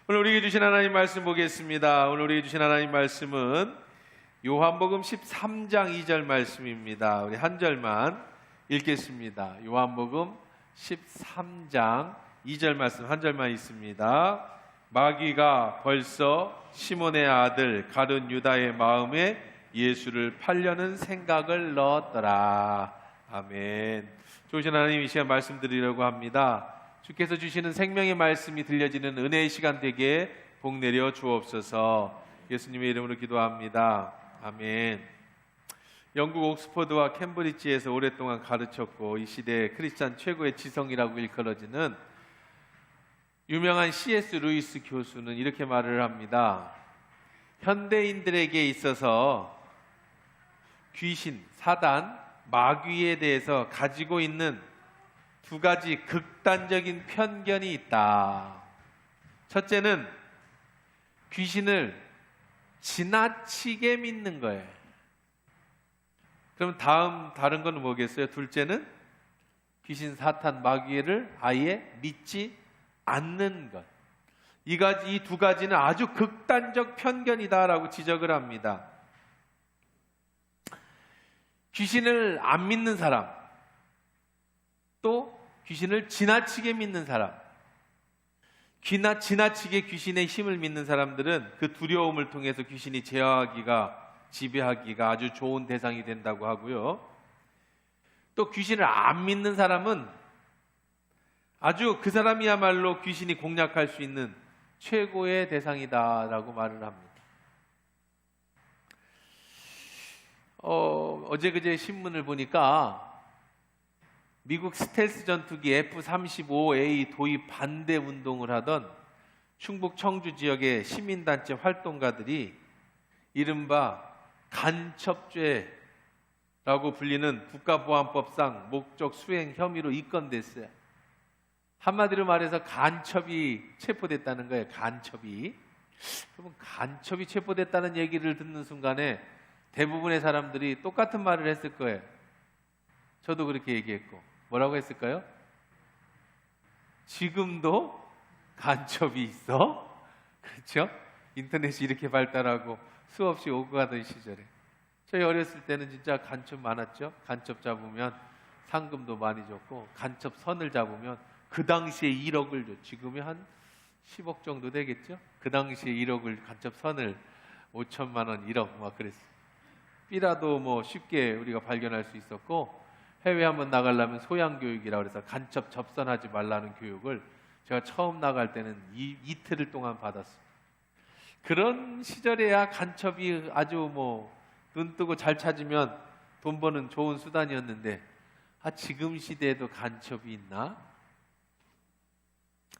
오늘 우리에게 주신 하나님 말씀 보겠습니다. 오늘 우리에게 주신 하나님 말씀은 요한복음 13장 2절 말씀입니다. 우리 한 절만 읽겠습니다. 요한복음 13장 2절 말씀 한 절만 있습니다. 마귀가 벌써 시몬의 아들 가룟 유다의 마음에 예수를 팔려는 생각을 넣었더라. 아멘. 좋으신 하나님, 이 시간 말씀드리려고 합니다. 주께서 주시는 생명의 말씀이 들려지는 은혜의 시간 되게 복 내려 주옵소서. 예수님의 이름으로 기도합니다. 아멘. 영국 옥스퍼드와 캠브리지에서 오랫동안 가르쳤고 이 시대의 크리스찬 최고의 지성이라고 일컬어지는 유명한 C.S. 루이스 교수는 이렇게 말을 합니다. 현대인들에게 있어서 귀신, 사단, 마귀에 대해서 가지고 있는 두 가지 극단적인 편견이 있다. 첫째는 귀신을 지나치게 믿는 거예요. 그럼 다른 건 뭐겠어요? 둘째는 귀신, 사탄, 마귀를 아예 믿지 않는 것. 이 두 가지는 아주 극단적 편견이다라고 지적을 합니다. 귀신을 안 믿는 사람, 또 귀신을 지나치게 믿는 사람, 지나치게 귀신의 힘을 믿는 사람들은 그 두려움을 통해서 귀신이 지배하기가 아주 좋은 대상이 된다고 하고요. 또 귀신을 안 믿는 사람은 아주 그 사람이야말로 귀신이 공략할 수 있는 최고의 대상이다라고 말을 합니다. 어제 그제 신문을 보니까 미국 스텔스 전투기 F-35A 도입 반대 운동을 하던 충북 청주 지역의 시민단체 활동가들이 이른바 간첩죄라고 불리는 국가보안법상 목적 수행 혐의로 입건됐어요. 한마디로 말해서 간첩이 체포됐다는 거예요. 간첩이. 그러면 간첩이 체포됐다는 얘기를 듣는 순간에 대부분의 사람들이 똑같은 말을 했을 거예요. 저도 그렇게 얘기했고. 뭐라고 했을까요? 지금도 간첩이 있어? 그렇죠? 인터넷이 이렇게 발달하고 수없이 오고 가던 시절에 저희 어렸을 때는 진짜 간첩 많았죠. 간첩 잡으면 상금도 많이 줬고 간첩 선을 잡으면 그 당시에 1억을 줘. 지금이 한 10억 정도 되겠죠? 그 당시에 1억을 간첩 선을 5천만 원, 1억 막 그랬어요. 삐라도 뭐 쉽게 우리가 발견할 수 있었고 해외 한번 나가려면 소양교육이라고 해서 간첩 접선하지 말라는 교육을 제가 처음 나갈 때는 이틀을 동안 받았어요. 그런 시절에야 간첩이 아주 뭐 눈 뜨고 잘 찾으면 돈 버는 좋은 수단이었는데 지금 시대에도 간첩이 있나?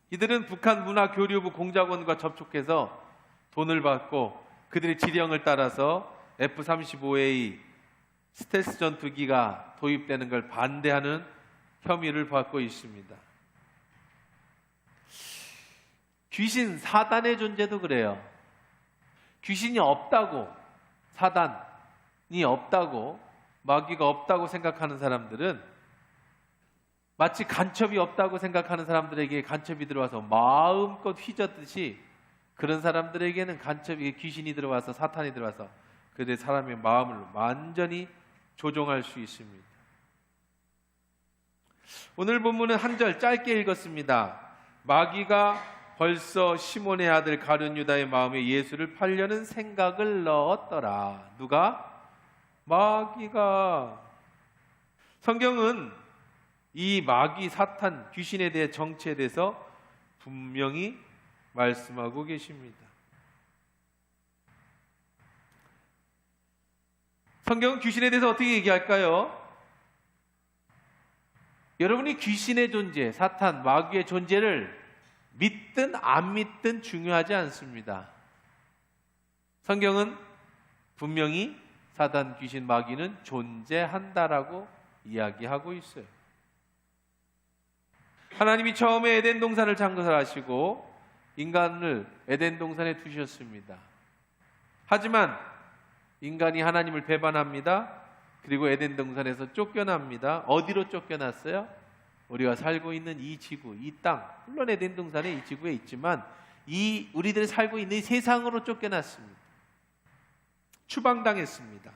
이들은 북한 문화교류부 공작원과 접촉해서 돈을 받고 그들의 지령을 따라서 F-35A 스텔스 전투기가 도입되는 걸 반대하는 혐의를 받고 있습니다. 귀신, 사단의 존재도 그래요. 귀신이 없다고, 사단이 없다고, 마귀가 없다고 생각하는 사람들은 마치 간첩이 없다고 생각하는 사람들에게 간첩이 들어와서 마음껏 휘젓듯이 그런 사람들에게는 귀신이 들어와서 사탄이 들어와서 그들의 사람의 마음을 완전히 조종할 수 있습니다. 오늘 본문은 한 절 짧게 읽었습니다. 마귀가 벌써 시몬의 아들 가룟 유다의 마음에 예수를 팔려는 생각을 넣었더라. 누가? 마귀가. 성경은 이 마귀, 사탄, 귀신에 대해 정체에 대해서 분명히 말씀하고 계십니다. 성경은 귀신에 대해서 어떻게 얘기할까요? 여러분이 귀신의 존재, 사탄, 마귀의 존재를 믿든 안 믿든 중요하지 않습니다. 성경은 분명히 사단, 귀신, 마귀는 존재한다라고 이야기하고 있어요. 하나님이 처음에 에덴 동산을 창설하시고 인간을 에덴 동산에 두셨습니다. 하지만 인간이 하나님을 배반합니다. 그리고 에덴 동산에서 쫓겨납니다. 어디로 쫓겨났어요? 우리가 살고 있는 이 지구, 이 땅, 물론 에덴 동산에 이 지구에 있지만 이 우리들이 살고 있는 이 세상으로 쫓겨났습니다. 추방당했습니다.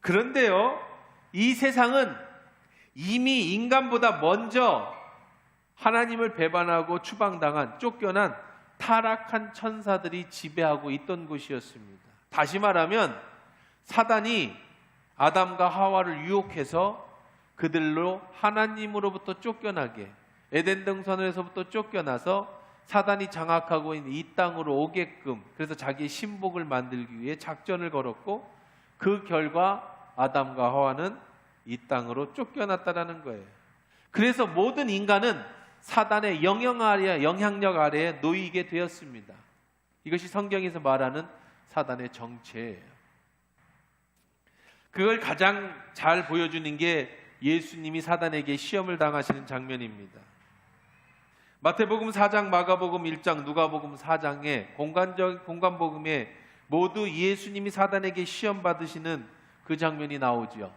그런데요, 이 세상은 이미 인간보다 먼저 하나님을 배반하고 추방당한, 쫓겨난 타락한 천사들이 지배하고 있던 곳이었습니다. 다시 말하면 사단이 아담과 하와를 유혹해서 그들로 하나님으로부터 쫓겨나게, 에덴 동산에서부터 쫓겨나서 사단이 장악하고 있는 이 땅으로 오게끔, 그래서 자기의 신복을 만들기 위해 작전을 걸었고, 그 결과 아담과 하와는 이 땅으로 쫓겨났다라는 거예요. 그래서 모든 인간은 사단의 영향력 아래에 놓이게 되었습니다. 이것이 성경에서 말하는 사단의 정체예요. 그걸 가장 잘 보여주는 게 예수님이 사단에게 시험을 당하시는 장면입니다. 마태복음 4장, 마가복음 1장, 누가복음 4장에 공간복음에 모두 예수님이 사단에게 시험 받으시는 그 장면이 나오죠.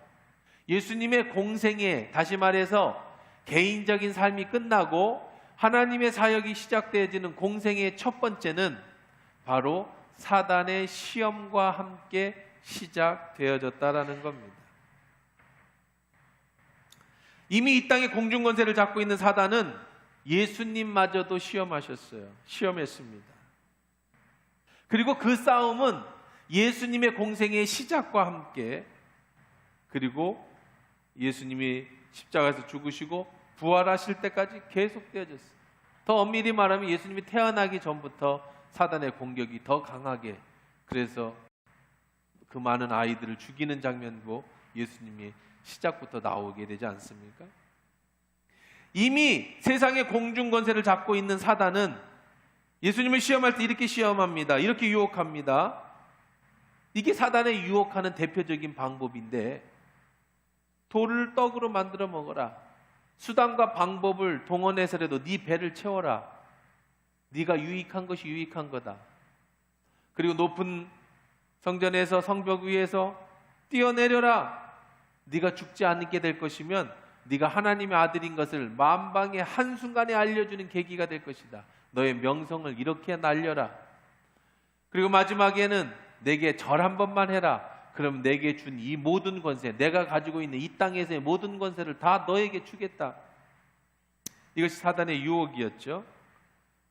예수님의 공생에, 다시 말해서 개인적인 삶이 끝나고 하나님의 사역이 시작되어지는 공생의 첫 번째는 바로 사단의 시험과 함께 시작되어졌다라는 겁니다. 이미 이 땅에 공중권세를 잡고 있는 사단은 예수님마저도 시험했습니다. 그리고 그 싸움은 예수님의 공생의 시작과 함께, 그리고 예수님이 십자가에서 죽으시고 부활하실 때까지 계속되어졌어요. 더 엄밀히 말하면 예수님이 태어나기 전부터 사단의 공격이 더 강하게, 그래서 그 많은 아이들을 죽이는 장면도 예수님이 시작부터 나오게 되지 않습니까? 이미 세상의 공중권세를 잡고 있는 사단은 예수님을 시험할 때 이렇게 시험합니다. 이렇게 유혹합니다. 이게 사단의 유혹하는 대표적인 방법인데, 돌을 떡으로 만들어 먹어라. 수단과 방법을 동원해서라도 네 배를 채워라. 네가 유익한 것이 유익한 거다. 그리고 높은 성전에서 성벽 위에서 뛰어내려라. 네가 죽지 않게 될 것이면 네가 하나님의 아들인 것을 만방의 한순간에 알려주는 계기가 될 것이다. 너의 명성을 이렇게 날려라. 그리고 마지막에는 내게 절 한 번만 해라. 그럼 내게 준 이 모든 권세, 내가 가지고 있는 이 땅에서의 모든 권세를 다 너에게 주겠다. 이것이 사단의 유혹이었죠.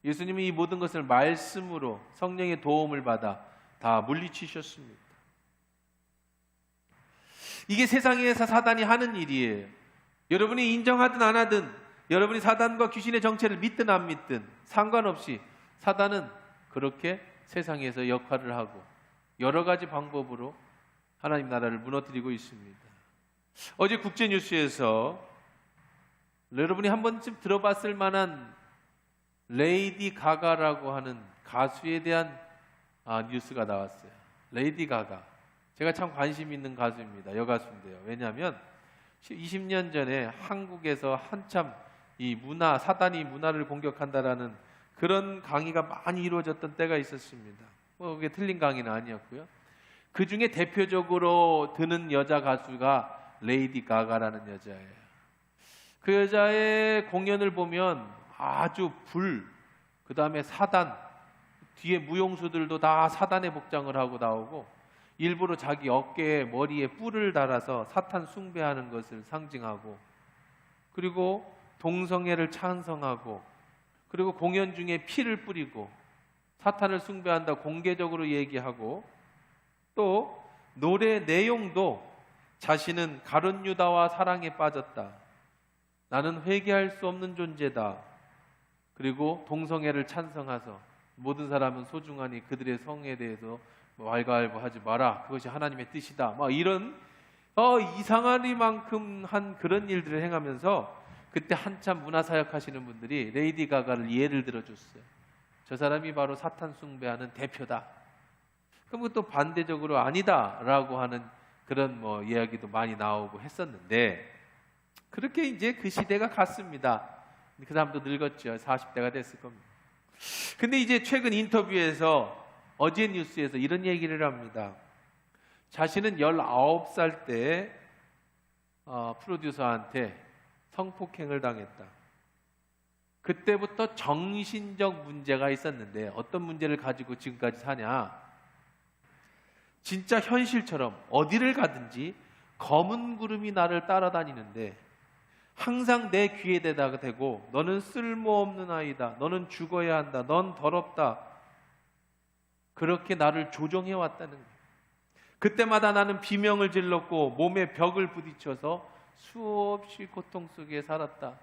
예수님이 이 모든 것을 말씀으로 성령의 도움을 받아 다 물리치셨습니다. 이게 세상에서 사단이 하는 일이에요. 여러분이 인정하든 안 하든, 여러분이 사단과 귀신의 정체를 믿든 안 믿든 상관없이 사단은 그렇게 세상에서 역할을 하고 여러 가지 방법으로 하나님 나라를 무너뜨리고 있습니다. 어제 국제뉴스에서 여러분이 한 번쯤 들어봤을 만한 레이디 가가라고 하는 가수에 대한 뉴스가 나왔어요. 레이디 가가. 제가 참 관심 있는 가수입니다. 여가수인데요. 왜냐하면 20년 전에 한국에서 한참 이 사단이 문화를 공격한다라는 그런 강의가 많이 이루어졌던 때가 있었습니다. 그게 틀린 강의는 아니었고요. 그 중에 대표적으로 드는 여자 가수가 레이디 가가라는 여자예요. 그 여자의 공연을 보면 아주 그 다음에 사단, 뒤에 무용수들도 다 사단의 복장을 하고 나오고, 일부러 자기 어깨에 머리에 뿔을 달아서 사탄 숭배하는 것을 상징하고, 그리고 동성애를 찬성하고, 그리고 공연 중에 피를 뿌리고 사탄을 숭배한다 공개적으로 얘기하고, 또 노래 내용도 자신은 가룟 유다와 사랑에 빠졌다, 나는 회개할 수 없는 존재다, 그리고 동성애를 찬성해서 모든 사람은 소중하니 그들의 성에 대해서 왈가왈부하지 마라, 그것이 하나님의 뜻이다, 이런 이상하리만큼 한 그런 일들을 행하면서, 그때 한참 문화사역 하시는 분들이 레이디 가가를 예를 들어줬어요. 저 사람이 바로 사탄 숭배하는 대표다. 그럼 또 반대적으로 아니다라고 하는 그런 이야기도 많이 나오고 했었는데, 그렇게 이제 그 시대가 갔습니다. 그 사람도 늙었죠. 40대가 됐을 겁니다. 근데 이제 최근 인터뷰에서, 어제 뉴스에서 이런 얘기를 합니다. 자신은 19살 때 프로듀서한테 성폭행을 당했다. 그때부터 정신적 문제가 있었는데 어떤 문제를 가지고 지금까지 사냐? 진짜 현실처럼 어디를 가든지 검은 구름이 나를 따라다니는데 항상 내 귀에 대고 너는 쓸모없는 아이다. 너는 죽어야 한다. 넌 더럽다. 그렇게 나를 조종해 왔다는 거예요. 그때마다 나는 비명을 질렀고 몸에 벽을 부딪혀서 수없이 고통 속에 살았다.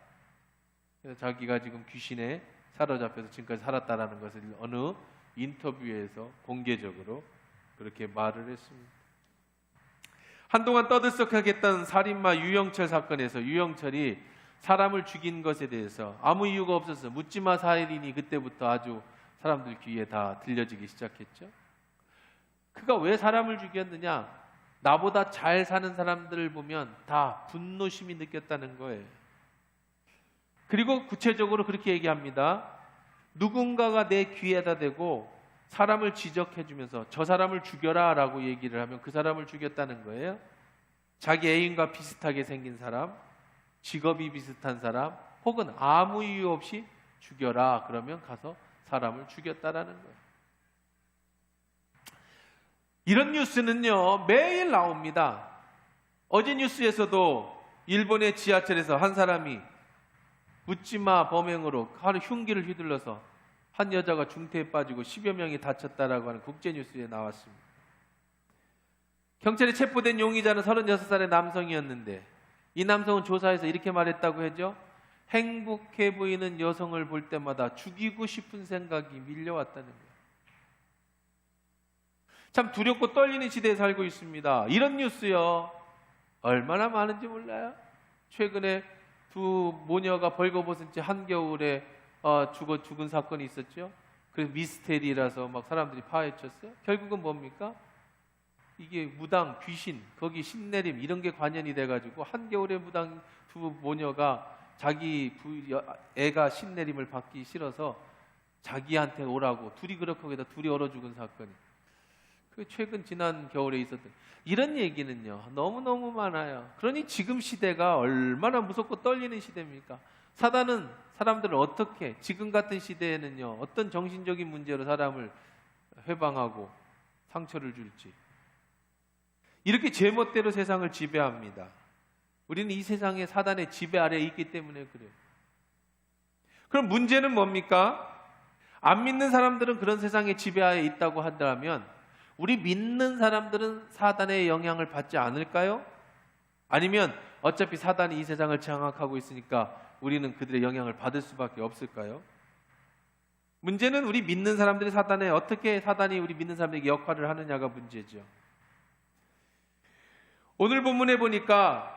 그래서 자기가 지금 귀신에 사로잡혀서 지금까지 살았다라는 것을 어느 인터뷰에서 공개적으로 그렇게 말을 했습니다. 한동안 떠들썩하겠던 살인마 유영철 사건에서 유영철이 사람을 죽인 것에 대해서 아무 이유가 없어서 묻지마 살인이 그때부터 아주 사람들 귀에 다 들려지기 시작했죠. 그가 왜 사람을 죽였느냐? 나보다 잘 사는 사람들을 보면 다 분노심이 느꼈다는 거예요. 그리고 구체적으로 그렇게 얘기합니다. 누군가가 내 귀에다 대고 사람을 지적해주면서 저 사람을 죽여라 라고 얘기를 하면 그 사람을 죽였다는 거예요. 자기 애인과 비슷하게 생긴 사람, 직업이 비슷한 사람, 혹은 아무 이유 없이 죽여라 그러면 가서 사람을 죽였다라는 거예요. 이런 뉴스는요 매일 나옵니다. 어제 뉴스에서도 일본의 지하철에서 한 사람이 묻지마 범행으로 하루 흉기를 휘둘러서 한 여자가 중태에 빠지고 10여 명이 다쳤다라고 하는 국제뉴스에 나왔습니다. 경찰에 체포된 용의자는 36살의 남성이었는데 이 남성은 조사에서 이렇게 말했다고 하죠. 행복해 보이는 여성을 볼 때마다 죽이고 싶은 생각이 밀려왔다는 거예요. 참 두렵고 떨리는 시대에 살고 있습니다. 이런 뉴스요 얼마나 많은지 몰라요. 최근에 두 모녀가 벌거벗은 채 한겨울에 죽은 사건이 있었죠. 그래서 미스테리라서 막 사람들이 파헤쳤어요. 결국은 뭡니까? 이게 무당, 귀신, 거기 신내림 이런 게 관련이 돼가지고 한겨울에 무당 두 모녀가 자기 애가 신내림을 받기 싫어서 자기한테 오라고 둘이 그렇게 거기다 둘이 얼어 죽은 사건이 그 최근 지난 겨울에 있었던 이런 얘기는요 너무너무 많아요. 그러니 지금 시대가 얼마나 무섭고 떨리는 시대입니까? 사단은 사람들을 어떻게 지금 같은 시대에는요 어떤 정신적인 문제로 사람을 회방하고 상처를 줄지 이렇게 제멋대로 세상을 지배합니다. 우리는 이 세상에 사단의 지배 아래에 있기 때문에 그래요. 그럼 문제는 뭡니까? 안 믿는 사람들은 그런 세상의 지배하에 있다고 한다면 우리 믿는 사람들은 사단의 영향을 받지 않을까요? 아니면 어차피 사단이 이 세상을 장악하고 있으니까 우리는 그들의 영향을 받을 수밖에 없을까요? 문제는 우리 믿는 사람들이 어떻게 사단이 우리 믿는 사람에게 역할을 하느냐가 문제죠. 오늘 본문에 보니까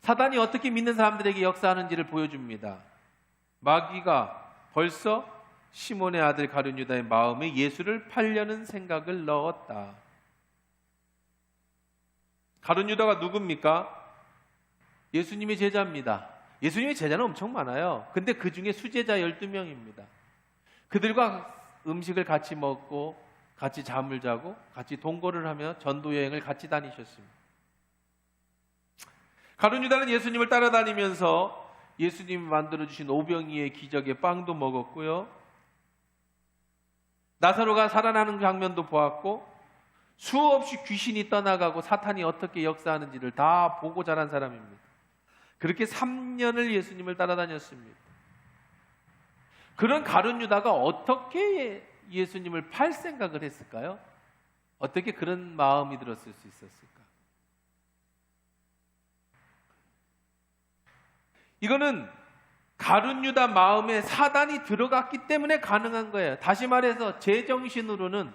사단이 어떻게 믿는 사람들에게 역사하는지를 보여줍니다. 마귀가 벌써 시몬의 아들 가룟 유다의 마음에 예수를 팔려는 생각을 넣었다. 가룟 유다가 누굽니까? 예수님의 제자입니다. 예수님의 제자는 엄청 많아요. 근데 그 중에 수제자 12명입니다. 그들과 음식을 같이 먹고 같이 잠을 자고 같이 동거를 하며 전도 여행을 같이 다니셨습니다. 가룟 유다는 예수님을 따라다니면서 예수님이 만들어주신 오병이의 기적의 빵도 먹었고요. 나사로가 살아나는 장면도 보았고 수없이 귀신이 떠나가고 사탄이 어떻게 역사하는지를 다 보고 자란 사람입니다. 그렇게 3년을 예수님을 따라다녔습니다. 그런 가룟 유다가 어떻게 예수님을 팔 생각을 했을까요? 어떻게 그런 마음이 들었을 수 있었을까? 이거는 가룟 유다 마음에 사단이 들어갔기 때문에 가능한 거예요. 다시 말해서 제정신으로는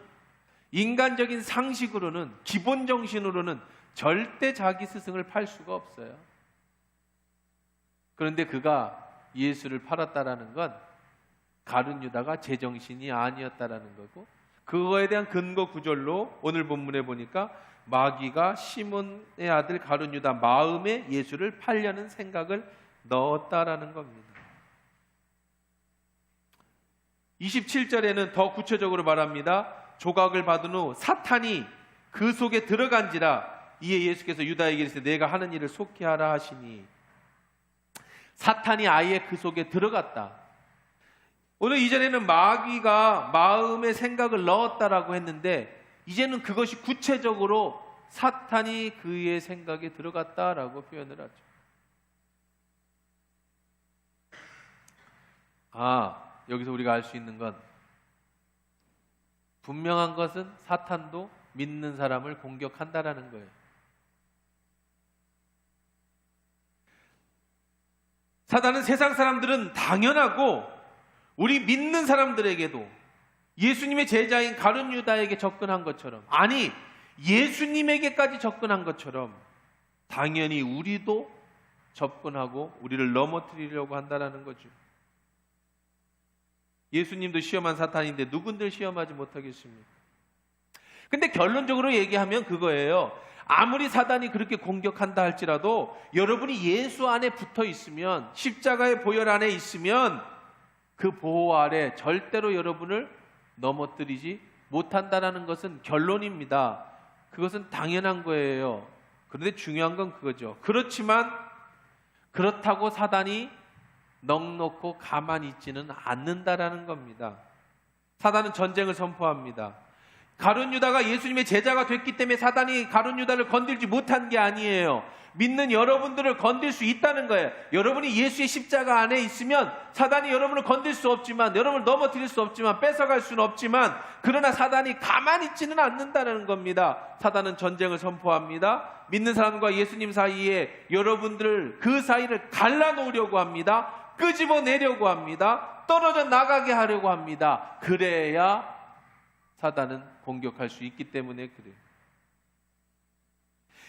인간적인 상식으로는 기본 정신으로는 절대 자기 스승을 팔 수가 없어요. 그런데 그가 예수를 팔았다라는 건 가룟 유다가 제정신이 아니었다라는 거고 그거에 대한 근거 구절로 오늘 본문에 보니까 마귀가 시몬의 아들 가룟 유다 마음에 예수를 팔려는 생각을 넣었다라는 겁니다. 27절에는 더 구체적으로 말합니다. 조각을 받은 후 사탄이 그 속에 들어간지라 이에 예수께서 유다에게 이르시되 내가 하는 일을 속히 하라 하시니 사탄이 아예 그 속에 들어갔다. 오늘 이전에는 마귀가 마음의 생각을 넣었다라고 했는데 이제는 그것이 구체적으로 사탄이 그의 생각에 들어갔다라고 표현을 하죠. 여기서 우리가 알 수 있는 건 분명한 것은 사탄도 믿는 사람을 공격한다라는 거예요. 사탄은 세상 사람들은 당연하고 우리 믿는 사람들에게도 예수님의 제자인 가룟 유다에게 접근한 것처럼, 아니 예수님에게까지 접근한 것처럼 당연히 우리도 접근하고 우리를 넘어뜨리려고 한다는 거죠. 예수님도 시험한 사탄인데 누군들 시험하지 못하겠습니까? 근데 결론적으로 얘기하면 그거예요. 아무리 사단이 그렇게 공격한다 할지라도 여러분이 예수 안에 붙어 있으면, 십자가의 보혈 안에 있으면 그 보호 아래 절대로 여러분을 넘어뜨리지 못한다는 것은 결론입니다. 그것은 당연한 거예요. 그런데 중요한 건 그거죠. 그렇지만 그렇다고 사단이 넋놓고 가만히 있지는 않는다라는 겁니다. 사단은 전쟁을 선포합니다. 가룟 유다가 예수님의 제자가 됐기 때문에 사단이 가룟 유다를 건들지 못한 게 아니에요. 믿는 여러분들을 건들 수 있다는 거예요. 여러분이 예수의 십자가 안에 있으면 사단이 여러분을 건들 수 없지만, 여러분을 넘어뜨릴 수 없지만, 뺏어갈 수는 없지만, 그러나 사단이 가만히 있지는 않는다는 겁니다. 사단은 전쟁을 선포합니다. 믿는 사람과 예수님 사이에 여러분들 그 사이를 갈라놓으려고 합니다. 끄집어내려고 합니다. 떨어져 나가게 하려고 합니다. 그래야 사단은 공격할 수 있기 때문에 그래요.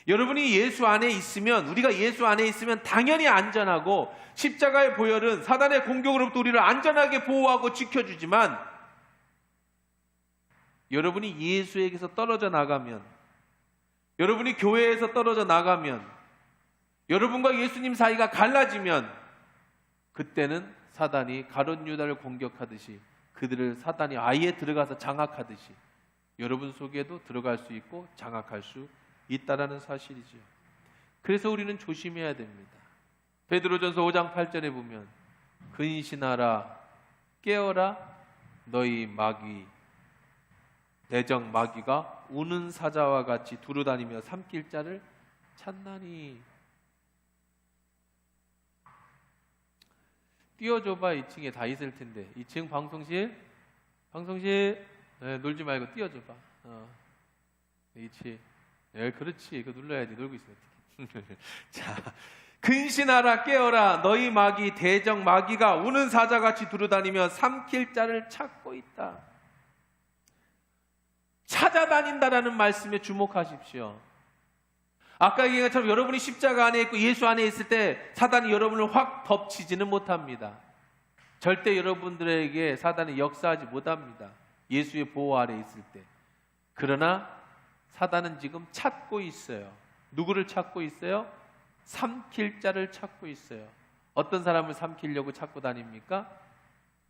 여러분이 예수 안에 있으면, 우리가 예수 안에 있으면 당연히 안전하고, 십자가의 보혈은 사단의 공격으로부터 우리를 안전하게 보호하고 지켜주지만, 여러분이 예수에게서 떨어져 나가면, 여러분이 교회에서 떨어져 나가면, 여러분과 예수님 사이가 갈라지면, 그때는 사단이 가룟 유다를 공격하듯이 그들을 사단이 아예 들어가서 장악하듯이 여러분 속에도 들어갈 수 있고 장악할 수 있다라는 사실이죠. 그래서 우리는 조심해야 됩니다. 베드로전서 5장 8절에 보면 근신하라, 깨어라, 너희 마귀 대적 마귀가 우는 사자와 같이 두루다니며 삼킬 자를 찾나니. 띄워줘봐. 2층에 다 있을 텐데. 2층 방송실 네, 놀지 말고 띄워줘봐. 2층. 네, 그렇지. 이거 눌러야지. 놀고 있어. 자, 근신하라, 깨어라, 너희 마귀 대적 마귀가 우는 사자같이 두루다니며 삼킬 자를 찾고 있다. 찾아다닌다라는 말씀에 주목하십시오. 아까 얘기한 것처럼 여러분이 십자가 안에 있고 예수 안에 있을 때 사단이 여러분을 확 덮치지는 못합니다. 절대 여러분들에게 사단이 역사하지 못합니다. 예수의 보호 아래 있을 때. 그러나 사단은 지금 찾고 있어요. 누구를 찾고 있어요? 삼킬 자를 찾고 있어요. 어떤 사람을 삼키려고 찾고 다닙니까?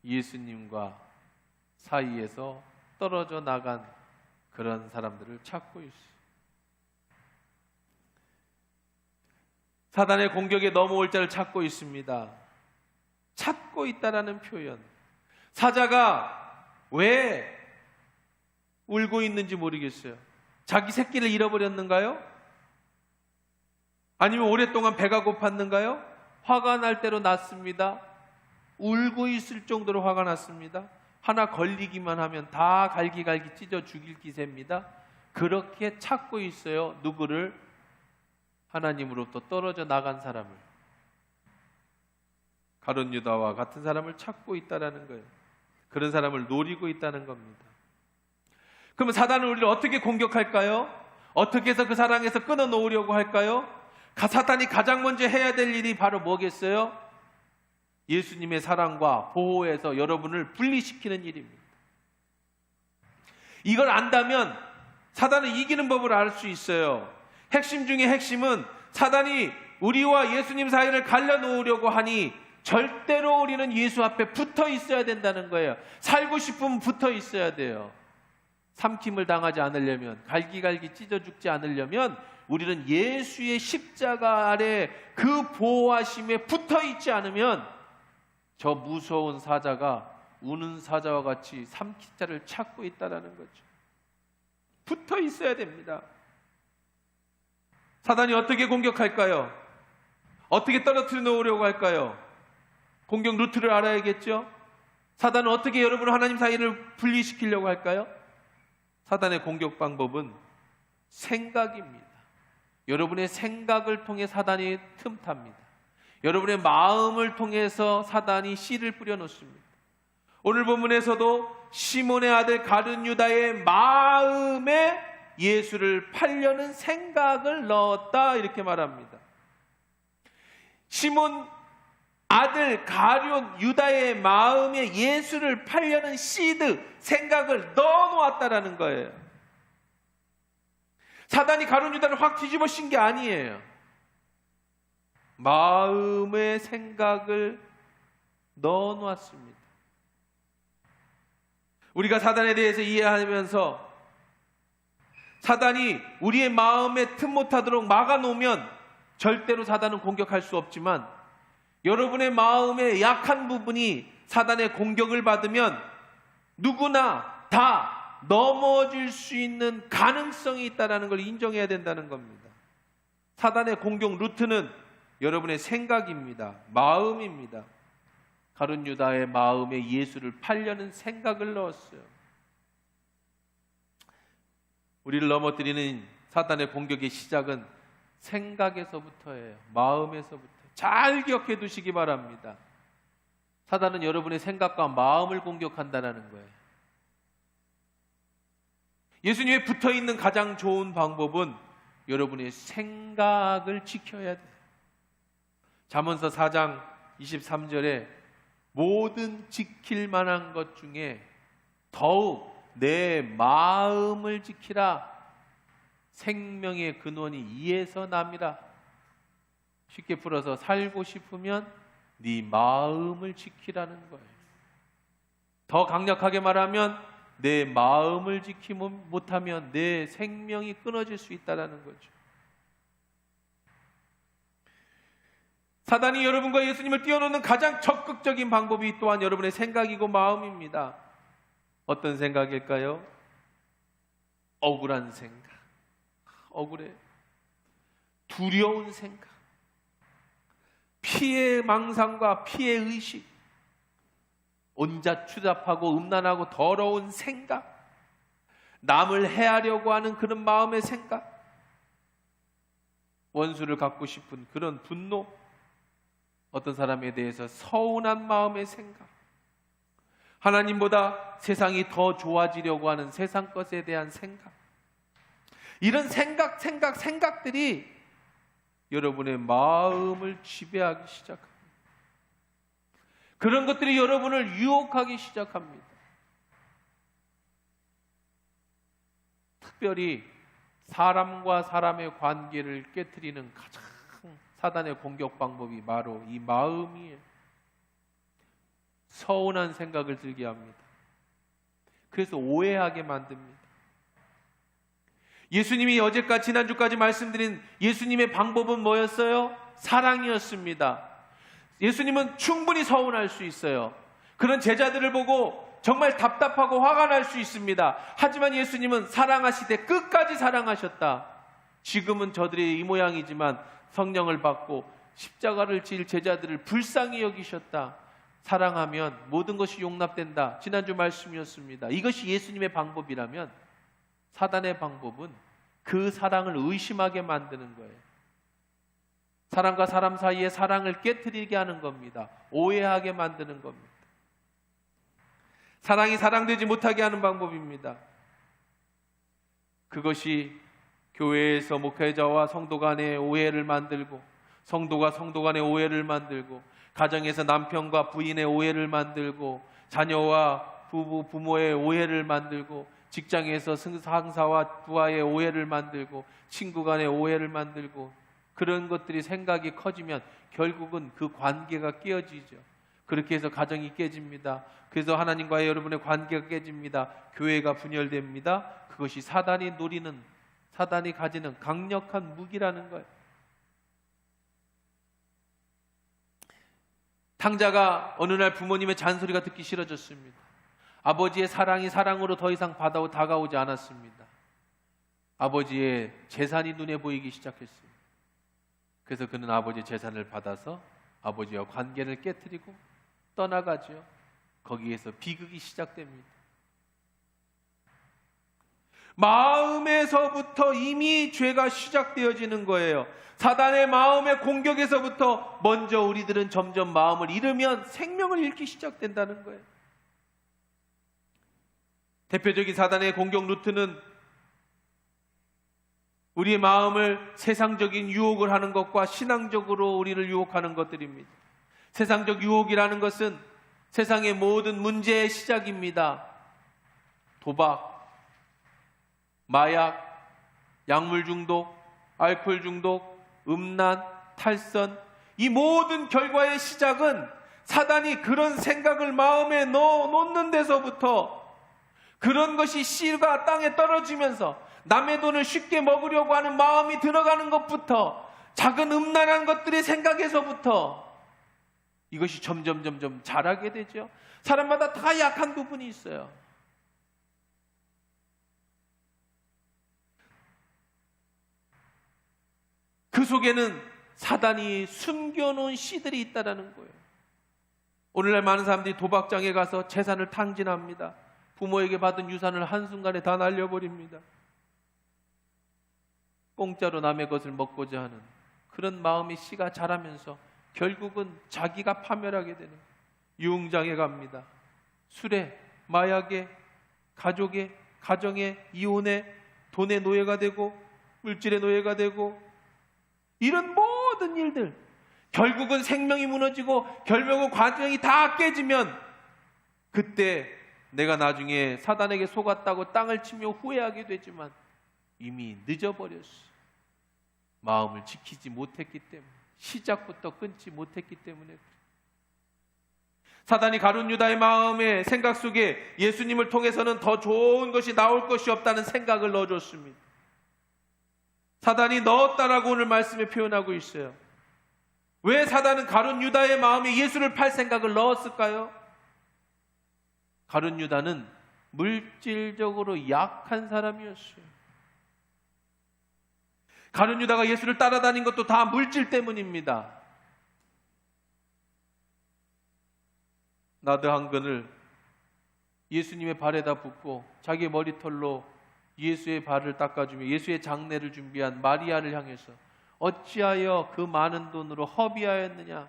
예수님과 사이에서 떨어져 나간 그런 사람들을 찾고 있어요. 사단의 공격에 넘어올 자를 찾고 있습니다. 찾고 있다라는 표현. 사자가 왜 울고 있는지 모르겠어요. 자기 새끼를 잃어버렸는가요? 아니면 오랫동안 배가 고팠는가요? 화가 날 대로 났습니다. 울고 있을 정도로 화가 났습니다. 하나 걸리기만 하면 다 갈기갈기 찢어 죽일 기세입니다. 그렇게 찾고 있어요. 누구를? 하나님으로부터 떨어져 나간 사람을. 가룟 유다와 같은 사람을 찾고 있다는 거예요. 그런 사람을 노리고 있다는 겁니다. 그러면 사단은 우리를 어떻게 공격할까요? 어떻게 해서 그 사랑에서 끊어놓으려고 할까요? 사탄이 가장 먼저 해야 될 일이 바로 뭐겠어요? 예수님의 사랑과 보호에서 여러분을 분리시키는 일입니다. 이걸 안다면 사단을 이기는 법을 알 수 있어요. 핵심 중에 핵심은 사단이 우리와 예수님 사이를 갈라놓으려고 하니 절대로 우리는 예수 앞에 붙어 있어야 된다는 거예요. 살고 싶으면 붙어 있어야 돼요. 삼킴을 당하지 않으려면, 갈기갈기 찢어 죽지 않으려면 우리는 예수의 십자가 아래 그 보호하심에 붙어 있지 않으면 저 무서운 사자가 우는 사자와 같이 삼킬 자를 찾고 있다라는 거죠. 붙어 있어야 됩니다. 사단이 어떻게 공격할까요? 어떻게 떨어뜨려 놓으려고 할까요? 공격 루트를 알아야겠죠? 사단은 어떻게 여러분 하나님 사이를 분리시키려고 할까요? 사단의 공격 방법은 생각입니다. 여러분의 생각을 통해 사단이 틈탑니다. 여러분의 마음을 통해서 사단이 씨를 뿌려 놓습니다. 오늘 본문에서도 시몬의 아들 가룟 유다의 마음에 예수를 팔려는 생각을 넣었다 이렇게 말합니다. 시몬 아들 가룟 유다의 마음에 예수를 팔려는 시드 생각을 넣어놓았다라는 거예요. 사단이 가룟 유다를 확 뒤집어 씌운 게 아니에요. 마음의 생각을 넣어놓았습니다. 우리가 사단에 대해서 이해하면서 사단이 우리의 마음에 틈 못하도록 막아놓으면 절대로 사단은 공격할 수 없지만 여러분의 마음의 약한 부분이 사단의 공격을 받으면 누구나 다 넘어질 수 있는 가능성이 있다는 걸 인정해야 된다는 겁니다. 사단의 공격 루트는 여러분의 생각입니다. 마음입니다. 가룟 유다의 마음에 예수를 팔려는 생각을 넣었어요. 우리를 넘어뜨리는 사단의 공격의 시작은 생각에서부터예요. 마음에서부터. 잘 기억해 두시기 바랍니다. 사단은 여러분의 생각과 마음을 공격한다는 거예요. 예수님에 붙어있는 가장 좋은 방법은 여러분의 생각을 지켜야 돼요. 잠언서 4장 23절에 모든 지킬 만한 것 중에 더욱 내 마음을 지키라. 생명의 근원이 이에서 남이라. 쉽게 풀어서 살고 싶으면 네 마음을 지키라는 거예요. 더 강력하게 말하면 내 마음을 지키지 못하면 내 생명이 끊어질 수 있다는 거죠. 사단이 여러분과 예수님을 띄워놓는 가장 적극적인 방법이 또한 여러분의 생각이고 마음입니다. 어떤 생각일까요? 억울한 생각, 억울해, 두려운 생각, 피해 망상과 피해 의식, 온자추잡하고 음란하고 더러운 생각, 남을 해하려고 하는 그런 마음의 생각, 원수를 갖고 싶은 그런 분노, 어떤 사람에 대해서 서운한 마음의 생각, 하나님보다 세상이 더 좋아지려고 하는 세상 것에 대한 생각, 이런 생각들이 여러분의 마음을 지배하기 시작합니다. 그런 것들이 여러분을 유혹하기 시작합니다. 특별히 사람과 사람의 관계를 깨트리는 가장 사단의 공격 방법이 바로 이 마음이에요. 서운한 생각을 들게 합니다. 그래서 오해하게 만듭니다. 예수님이 어제까지 지난주까지 말씀드린 예수님의 방법은 뭐였어요? 사랑이었습니다. 예수님은 충분히 서운할 수 있어요. 그런 제자들을 보고 정말 답답하고 화가 날 수 있습니다. 하지만 예수님은 사랑하시되 끝까지 사랑하셨다. 지금은 저들이 이 모양이지만 성령을 받고 십자가를 질 제자들을 불쌍히 여기셨다. 사랑하면 모든 것이 용납된다. 지난주 말씀이었습니다. 이것이 예수님의 방법이라면 사단의 방법은 그 사랑을 의심하게 만드는 거예요. 사람과 사람 사이의 사랑을 깨트리게 하는 겁니다. 오해하게 만드는 겁니다. 사랑이 사랑되지 못하게 하는 방법입니다. 그것이 교회에서 목회자와 성도 간의 오해를 만들고, 성도가 성도 간의 오해를 만들고, 가정에서 남편과 부인의 오해를 만들고, 자녀와 부모의 오해를 만들고, 직장에서 상사와 부하의 오해를 만들고, 친구 간의 오해를 만들고, 그런 것들이 생각이 커지면 결국은 그 관계가 깨어지죠. 그렇게 해서 가정이 깨집니다. 그래서 하나님과의 여러분의 관계가 깨집니다. 교회가 분열됩니다. 그것이 사단이 노리는, 사단이 가지는 강력한 무기라는 거예요. 탕자가 어느 날 부모님의 잔소리가 듣기 싫어졌습니다. 아버지의 사랑이 사랑으로 더 이상 다가오지 않았습니다. 아버지의 재산이 눈에 보이기 시작했습니다. 그래서 그는 아버지의 재산을 받아서 아버지와 관계를 깨트리고 떠나가죠. 거기에서 비극이 시작됩니다. 마음에서부터 이미 죄가 시작되어지는 거예요. 사단의 마음의 공격에서부터 먼저 우리들은 점점 마음을 잃으면 생명을 잃기 시작된다는 거예요. 대표적인 사단의 공격 루트는 우리의 마음을 세상적인 유혹을 하는 것과 신앙적으로 우리를 유혹하는 것들입니다. 세상적 유혹이라는 것은 세상의 모든 문제의 시작입니다. 도박, 마약, 약물 중독, 알코올 중독, 음란, 탈선, 이 모든 결과의 시작은 사단이 그런 생각을 마음에 넣는 데서부터, 그런 것이 씨가 땅에 떨어지면서 남의 돈을 쉽게 먹으려고 하는 마음이 들어가는 것부터, 작은 음란한 것들의 생각에서부터 이것이 점점 자라게 되죠. 사람마다 다 약한 부분이 있어요. 그 속에는 사단이 숨겨놓은 씨들이 있다는 거예요. 오늘날 많은 사람들이 도박장에 가서 재산을 탕진합니다. 부모에게 받은 유산을 한순간에 다 날려버립니다. 공짜로 남의 것을 먹고자 하는 그런 마음의 씨가 자라면서 결국은 자기가 파멸하게 되는, 유흥장에 갑니다. 술에, 마약에, 가족에, 가정에, 이혼에, 돈의 노예가 되고 물질의 노예가 되고, 이런 모든 일들, 결국은 생명이 무너지고 결국은 과정이 다 깨지면 그때 내가 나중에 사단에게 속았다고 땅을 치며 후회하게 되지만 이미 늦어버렸어. 마음을 지키지 못했기 때문에, 시작부터 끊지 못했기 때문에. 사단이 가룟 유다의 마음의 생각 속에 예수님을 통해서는 더 좋은 것이 나올 것이 없다는 생각을 넣어줬습니다. 사단이 넣었다라고 오늘 말씀에 표현하고 있어요. 왜 사단은 가룟 유다의 마음에 예수를 팔 생각을 넣었을까요? 가룟 유다는 물질적으로 약한 사람이었어요. 가룟 유다가 예수를 따라다닌 것도 다 물질 때문입니다. 나드 한 근을 예수님의 발에다 붓고 자기 머리털로 예수의 발을 닦아주며 예수의 장례를 준비한 마리아를 향해서 어찌하여 그 많은 돈으로 허비하였느냐?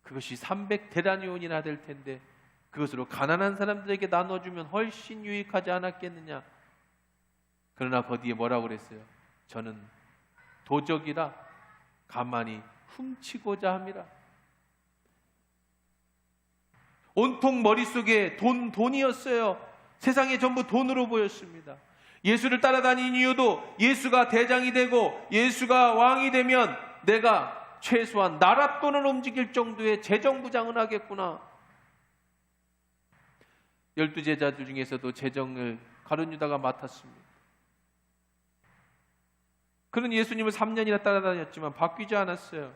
그것이 300데나리온이나 될 텐데 그것으로 가난한 사람들에게 나눠주면 훨씬 유익하지 않았겠느냐? 그러나 거기에 뭐라고 그랬어요? 저는 도적이라 가만히 훔치고자 함이라. 온통 머릿속에 돈이었어요. 세상에 전부 돈으로 보였습니다. 예수를 따라다닌 이유도 예수가 대장이 되고 예수가 왕이 되면 내가 최소한 나랏돈을 움직일 정도의 재정부장은 하겠구나. 12제자들 중에서도 재정을 가룟 유다가 맡았습니다. 그는 예수님을 3년이나 따라다녔지만 바뀌지 않았어요.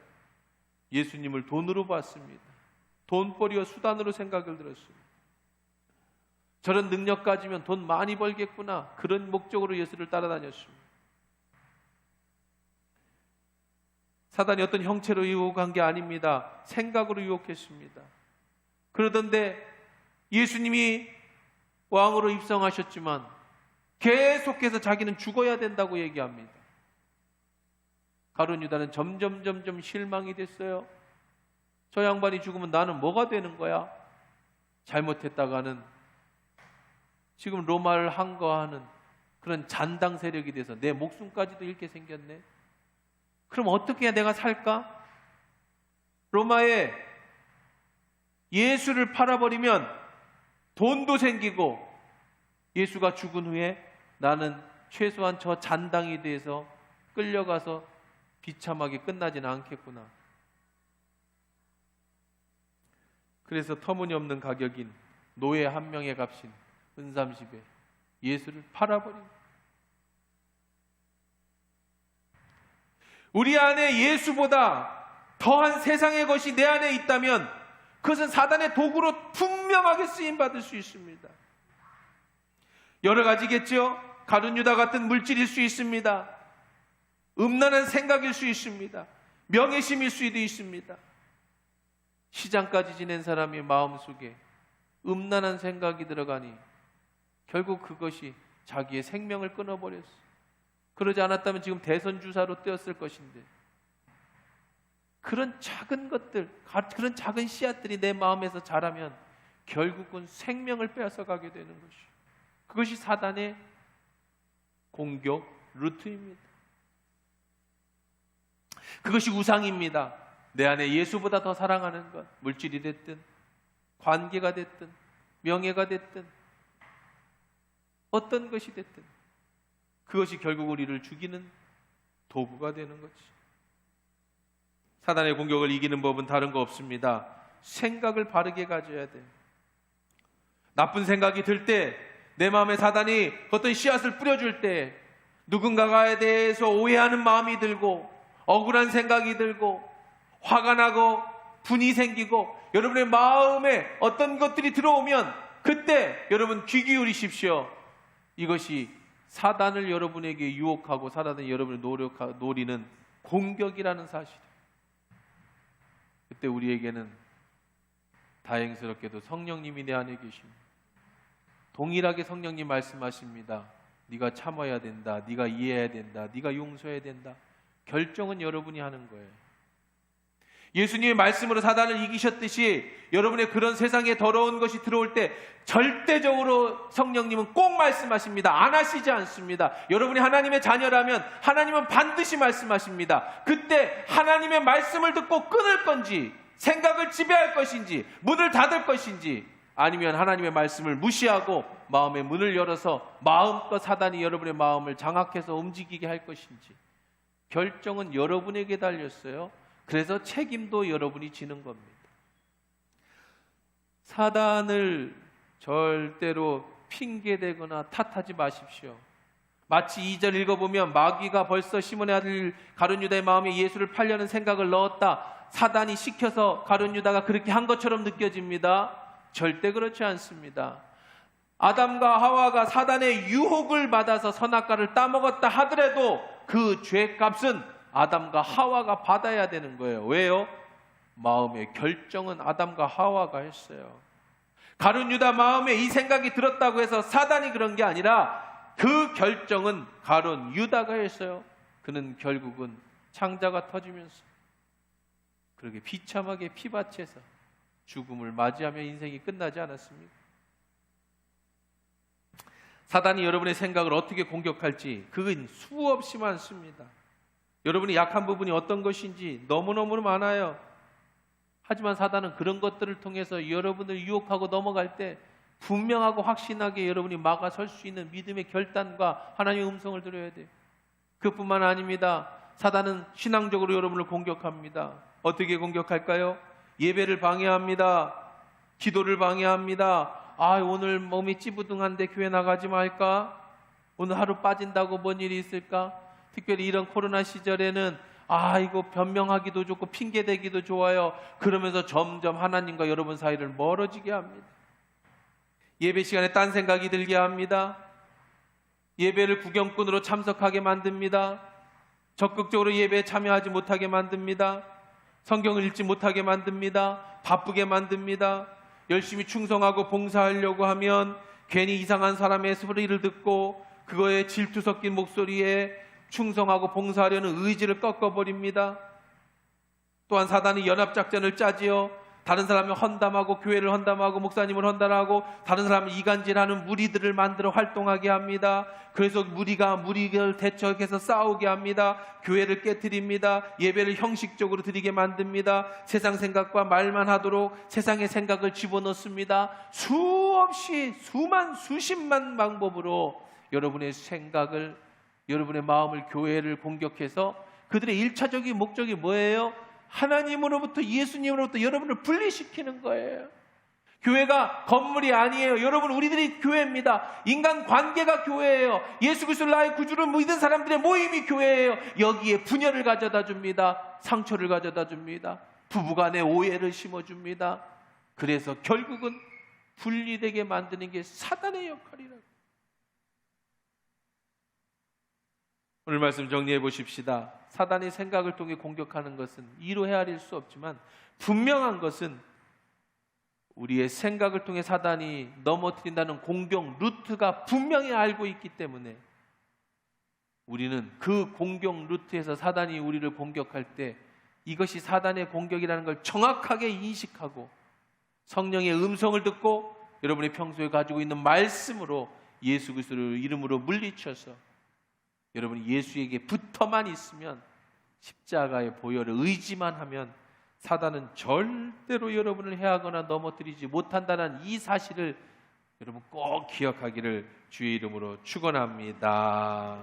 예수님을 돈으로 봤습니다. 돈벌이와 수단으로 생각을 들었습니다. 저런 능력 가지면 돈 많이 벌겠구나. 그런 목적으로 예수를 따라다녔습니다. 사단이 어떤 형체로 유혹한 게 아닙니다. 생각으로 유혹했습니다. 그러던데 예수님이 왕으로 입성하셨지만 계속해서 자기는 죽어야 된다고 얘기합니다. 가룟 유다는 점점 실망이 됐어요. 저 양반이 죽으면 나는 뭐가 되는 거야? 잘못했다가는 지금 로마를 항거하는 그런 잔당 세력이 돼서 내 목숨까지도 잃게 생겼네. 그럼 어떻게 해야 내가 살까? 로마에 예수를 팔아버리면 돈도 생기고 예수가 죽은 후에 나는 최소한 저 잔당에 대해서 끌려가서 비참하게 끝나지는 않겠구나. 그래서 터무니없는 가격인 노예 한 명의 값인 은삼십에 예수를 팔아버립니다. 우리 안에 예수보다 더한 세상의 것이 내 안에 있다면 그것은 사단의 도구로 분명하게 쓰임받을 수 있습니다. 여러 가지겠죠. 가룟 유다 같은 물질일 수 있습니다. 음란한 생각일 수 있습니다. 명예심일 수도 있습니다. 시장까지 지낸 사람의 마음속에 음란한 생각이 들어가니 결국 그것이 자기의 생명을 끊어버렸어. 그러지 않았다면 지금 대선 주사로 뛰었을 것인데, 그런 작은 것들, 그런 작은 씨앗들이 내 마음에서 자라면 결국은 생명을 빼앗아가게 되는 것이요, 그것이 사단의 공격 루트입니다. 그것이 우상입니다. 내 안에 예수보다 더 사랑하는 것, 물질이 됐든 관계가 됐든 명예가 됐든 어떤 것이 됐든 그것이 결국 우리를 죽이는 도구가 되는 거지. 사단의 공격을 이기는 법은 다른 거 없습니다. 생각을 바르게 가져야 돼. 나쁜 생각이 들 때, 내 마음에 사단이 어떤 씨앗을 뿌려줄 때 누군가에 대해서 오해하는 마음이 들고 억울한 생각이 들고 화가 나고 분이 생기고 여러분의 마음에 어떤 것들이 들어오면 그때 여러분 귀 기울이십시오. 이것이 사단을 여러분에게 유혹하고 사단을 여러분을 노리는 공격이라는 사실이에요. 그때 우리에게는 다행스럽게도 성령님이 내 안에 계십니다. 동일하게 성령님 말씀하십니다. 네가 참아야 된다. 네가 이해해야 된다. 네가 용서해야 된다. 결정은 여러분이 하는 거예요. 예수님의 말씀으로 사단을 이기셨듯이 여러분의 그런 세상에 더러운 것이 들어올 때 절대적으로 성령님은 꼭 말씀하십니다. 안 하시지 않습니다. 여러분이 하나님의 자녀라면 하나님은 반드시 말씀하십니다. 그때 하나님의 말씀을 듣고 끊을 건지, 생각을 지배할 것인지, 문을 닫을 것인지, 아니면 하나님의 말씀을 무시하고 마음의 문을 열어서 마음껏 사단이 여러분의 마음을 장악해서 움직이게 할 것인지, 결정은 여러분에게 달렸어요. 그래서 책임도 여러분이 지는 겁니다. 사단을 절대로 핑계대거나 탓하지 마십시오. 마치 2절 읽어보면 마귀가 벌써 시몬의 아들 가룟 유다의 마음에 예수를 팔려는 생각을 넣었다. 사단이 시켜서 가룟 유다가 그렇게 한 것처럼 느껴집니다. 절대 그렇지 않습니다. 아담과 하와가 사단의 유혹을 받아서 선악과를 따먹었다 하더라도 그 죄값은 아담과 하와가 받아야 되는 거예요. 왜요? 마음의 결정은 아담과 하와가 했어요. 가룟 유다 마음에 이 생각이 들었다고 해서 사단이 그런 게 아니라 그 결정은 가룟 유다가 했어요. 그는 결국은 창자가 터지면서 그렇게 비참하게 피바치해서 죽음을 맞이하며 인생이 끝나지 않았습니다. 사단이 여러분의 생각을 어떻게 공격할지 그건 수없이 많습니다. 여러분이 약한 부분이 어떤 것인지 너무너무 많아요. 하지만 사단은 그런 것들을 통해서 여러분을 유혹하고 넘어갈 때 분명하고 확신하게 여러분이 막아설 수 있는 믿음의 결단과 하나님의 음성을 들어야 돼요. 그뿐만 아닙니다. 사단은 신앙적으로 여러분을 공격합니다. 어떻게 공격할까요? 예배를 방해합니다. 기도를 방해합니다. 오늘 몸이 찌부둥한데 교회 나가지 말까? 오늘 하루 빠진다고 뭔 일이 있을까? 특별히 이런 코로나 시절에는 이거 변명하기도 좋고 핑계대기도 좋아요. 그러면서 점점 하나님과 여러분 사이를 멀어지게 합니다. 예배 시간에 딴 생각이 들게 합니다. 예배를 구경꾼으로 참석하게 만듭니다. 적극적으로 예배에 참여하지 못하게 만듭니다. 성경을 읽지 못하게 만듭니다. 바쁘게 만듭니다. 열심히 충성하고 봉사하려고 하면 괜히 이상한 사람의 소리를 듣고 그거에 질투 섞인 목소리에 충성하고 봉사하려는 의지를 꺾어버립니다. 또한 사단이 연합작전을 짜지요. 다른 사람을 헌담하고 교회를 헌담하고 목사님을 헌담하고 다른 사람을 이간질하는 무리들을 만들어 활동하게 합니다. 그래서 무리가 무리를 대척해서 싸우게 합니다. 교회를 깨트립니다. 예배를 형식적으로 드리게 만듭니다. 세상 생각과 말만 하도록 세상의 생각을 집어넣습니다. 수없이 수십만 방법으로 여러분의 생각을, 여러분의 마음을, 교회를 공격해서 그들의 1차적인 목적이 뭐예요? 하나님으로부터, 예수님으로부터 여러분을 분리시키는 거예요. 교회가 건물이 아니에요. 여러분, 우리들이 교회입니다. 인간 관계가 교회예요. 예수 그리스도를 나의 구주를 믿은 사람들의 모임이 교회예요. 여기에 분열을 가져다 줍니다. 상처를 가져다 줍니다. 부부간의 오해를 심어줍니다. 그래서 결국은 분리되게 만드는 게 사단의 역할이라고. 오늘 말씀 정리해 보십시다. 사단이 생각을 통해 공격하는 것은 이로 헤아릴 수 없지만 분명한 것은 우리의 생각을 통해 사단이 넘어뜨린다는 공격 루트가 분명히 알고 있기 때문에 우리는 그 공격 루트에서 사단이 우리를 공격할 때 이것이 사단의 공격이라는 걸 정확하게 인식하고 성령의 음성을 듣고 여러분이 평소에 가지고 있는 말씀으로 예수 그리스도를 이름으로 물리쳐서 여러분이 예수에게 붙어만 있으면, 십자가의 보혈을 의지만 하면 사단은 절대로 여러분을 해하거나 넘어뜨리지 못한다는 이 사실을 여러분 꼭 기억하기를 주의 이름으로 축원합니다.